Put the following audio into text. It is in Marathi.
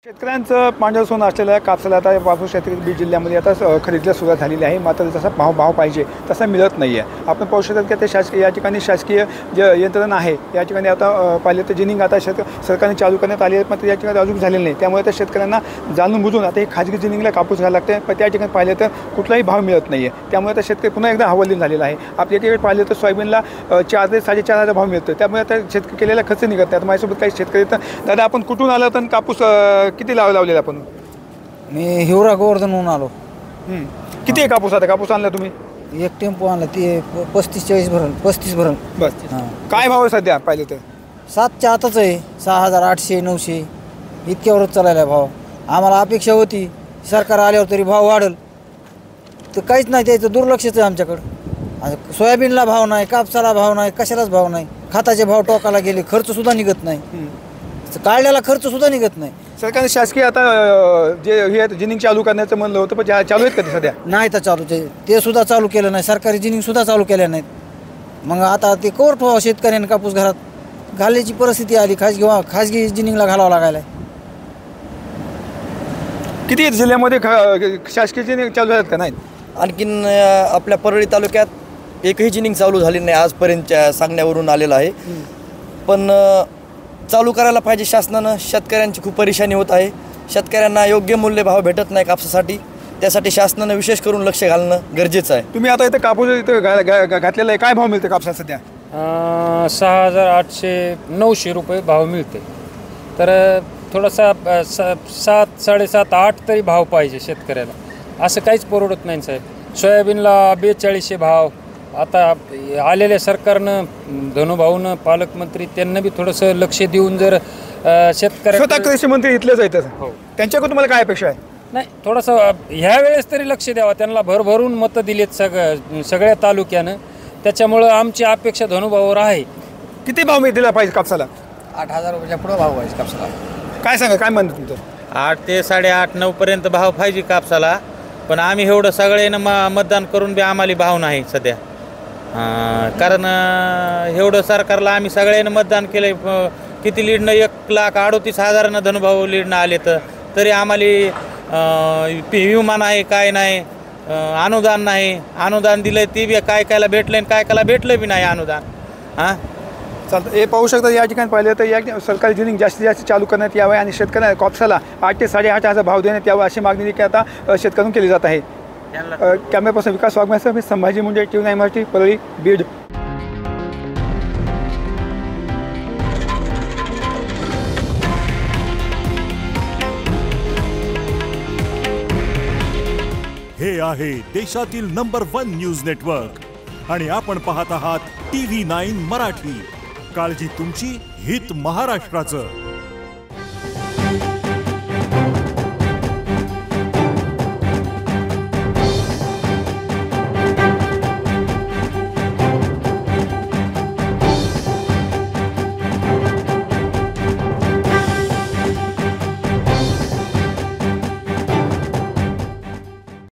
शेतकऱ्यांचं पांढरं सोनं असलेल्या कापसाला आता वापरून शेतकरी बीड जिल्ह्यामध्ये आता खरेदीला सुरुवात झालेली आहे. मात्र जसा भाव पाहिजे तसा मिळत नाही आहे. आपण पाहू शकतो की ते शासकीय या ठिकाणी शासकीय जे यंत्रणा आहे या ठिकाणी आता पाहिलं तर जिनिंग आता सरकारने चालू करण्यात आली आहे, मात्र या ठिकाणी अजून झालेलं नाही. त्यामुळे त्या शेतकऱ्यांना जाणून बुजून आता हे खाजगी जिनिंगला कापूस घ्यायला लागते, पण त्या ठिकाणी पाहिलं तर कुठलाही भाव मिळत नाही आहे. त्यामुळे आता शेतकरी पुन्हा एकदा हवालदिल झालेला आहे. आपल्या इकडे पाहिलं तर सोयाबीनला 4 ते 4.5 भाव मिळतो. त्यामुळे आता शेतकरी केलेला खर्च निघत नाही. आता माझ्यासोबत काही शेतकरी तर दादा आपण कुठून आलं तर कापूस किती लावलेला आपण? मी हिवरा गोवर्धनहून आलो. किती आहे कापूस? आता कापूस आणला तुम्ही? एक टेम्पो आणला, ते 35-40 भरण, 35 भरण. बस. काय भाव आहे सध्या पाहिलं तर? 7च्या आतच आहे. 6,800-900 इतक्यावरच चालायला आहे भाव. आम्हाला अपेक्षा होती सरकार आल्यावर तरी भाव वाढेल, तर काहीच नाही. त्याचं दुर्लक्षच आहे आमच्याकडं. सोयाबीनला भाव नाही, कापसाला भाव नाही, कशालाच भाव नाही. खताचे भाव टोकाला गेले, खर्चसुद्धा निघत नाही. काढलेला खर्चसुद्धा निघत नाही. सरकारने शासकीय आता जे हे जिनिंग चालू करण्याचं म्हणलं होतं, पण चालू आहेत का ते सध्या? नाही तर चालू, ते सुद्धा चालू केलं नाही. सरकारी जिनिंग सुद्धा चालू केल्या नाहीत. मग आता ते कोर ठेवा शेतकऱ्यांनी कापूस घरात घालायची परिस्थिती आली. खाजगी जिनिंगला घालावं लागायला. किती जिल्ह्यामध्ये शासकीय जिनिंग चालू आहेत का? नाही. आणखीन आपल्या परळी तालुक्यात एकही जिनिंग चालू झाली नाही आजपर्यंतच्या सांगण्यावरून आलेलं आहे. पण चालू करायला पाहिजे शासनानं. शेतकऱ्यांची खूप परेशानी होत आहे. शेतकऱ्यांना योग्य मूल्य भाव भेटत नाही कापसासाठी. त्यासाठी शासनानं विशेष करून लक्ष घालणं गरजेचं आहे. तुम्ही आता इथं कापूस इथं घातलेला आहे, काय भाव मिळते कापसा सध्या? 6,800-900 रुपये भाव मिळते. तर थोडासा 7, 7.5, 8 तरी भाव पाहिजे शेतकऱ्याला. असं काहीच परवडत नाही साहेब. सोयाबीनला 4200 भाव. आता आलेल्या सरकारनं, धनुभाऊनं, पालकमंत्री त्यांना बी थोडंसं लक्ष देऊन जर शेतकऱ्या स्वतः कृषी मंत्री इथलेच आहेत, हो, त्यांच्याकडून तुम्हाला काय अपेक्षा आहे? नाही, थोडंसं ह्या वेळेस तरी लक्ष द्यावा. त्यांना भरभरून मतं दिलीत सगळ्या तालुक्यानं. त्याच्यामुळं आमची अपेक्षा धनुभाऊवर आहे. किती भाव मिळतील पाहिजे कापसाला? 8,000 रुपयाच्या पुढं भाव पाहिजे कापसाला. काय सांगा, काय म्हणतं तुमचं? 8 ते 8.5-9 पर्यंत भाव पाहिजे कापसाला. पण आम्ही एवढं सगळ्यांना मतदान करून बी आम्हाला भाव नाही सध्या. कारण एवढं सरकारला आम्ही सगळ्यांना मतदान केलं. किती लीडनं 1,38,000 धनुभाऊ लीडनं आले, तरी आम्हाला विमा नाही, काय नाही, अनुदान नाही. अनुदान दिलं ती बी कायला भेटलं, कायला भेटलं बी नाही अनुदान. चालतं. हे पाहू शकता या ठिकाणी पाहिलं तर या सरकारी जिनिंग जास्तीत जास्त चालू करण्यात यावं आणि शेतकऱ्यांना कापसाला 8 ते 8.5 भाव देण्यात यावं अशी मागणी देखील आता शेतकऱ्यांकडून केली जात आहे. कॅमेरापर्सन विकास वाघमारे, मी संभाजी मुंडे, TV9 मराठी, परळी, बीड. हे आहे देशातील नंबर 1 न्यूज नेटवर्क आणि आपण पाहत आहात TV9 मराठी. काळजी तुमची, हित महाराष्ट्राचं.